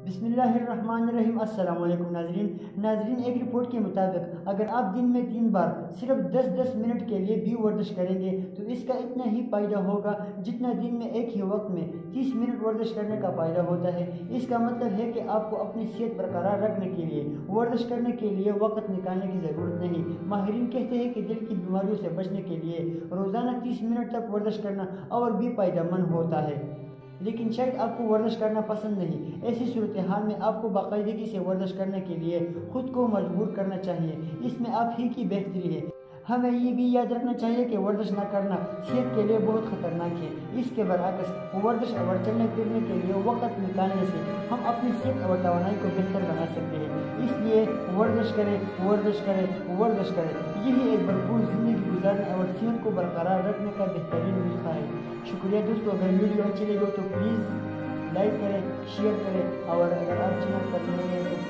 بسم اللہ الرحمن الرحیم۔ السلام علیکم ناظرین، ایک رپورٹ کے مطابق اگر آپ دن میں 3 بار صرف 10 منٹ کے لیے بھی ورزش کریں گے تو اس کا اتنا ہی فائدہ ہوگا جتنا دن میں ایک ہی وقت میں 30 منٹ ورزش کرنے کا فائدہ ہوتا ہے۔ اس کا مطلب ہے کہ آپ کو اپنی صحت برقرار رکھنے کے لیے ورزش کرنے کے لیے وقت نکالنے کی ضرورت نہیں۔ ماہرین کہتے ہیں کہ دل کی بیماریوں سے بچنے کے لیے روزانہ 30 منٹ تک ورزش کرنا اور بھی فائدہ مند ہوتا ہے۔ لیکن شاید آپ کو ورزش کرنا پسند نہیں۔ ایسی صورتحال میں آپ کو باقاعدگی سے ورزش کرنے کے لیے خود کو مجبور کرنا چاہیے۔ اس میں آپ ہی کی بہتری ہے۔ ہمیں یہ بھی یاد رکھنا چاہیے کہ ورزش نہ کرنا صحت کے لیے بہت خطرناک ہے۔ اس کے برعکس ورزش اور چلنے پھرنے کے لیے وقت نکالنے سے ہم اپنی صحت اور توانائی کو بہتر بنا سکتے ہیں۔ اس لیے ورزش کریں، ورزش کریں، ورزش کریں۔ یہی ایک بھرپور زندگی گزارنے اور صحت کو برقرار رکھنے کا بہترین نسخہ ہے۔ شکریہ دوستو، اگر ویڈیو اچھی لگے تو پلیز لائک کریں، شیئر کریں، اور اگر آپ چینل پر نئے ہیں تو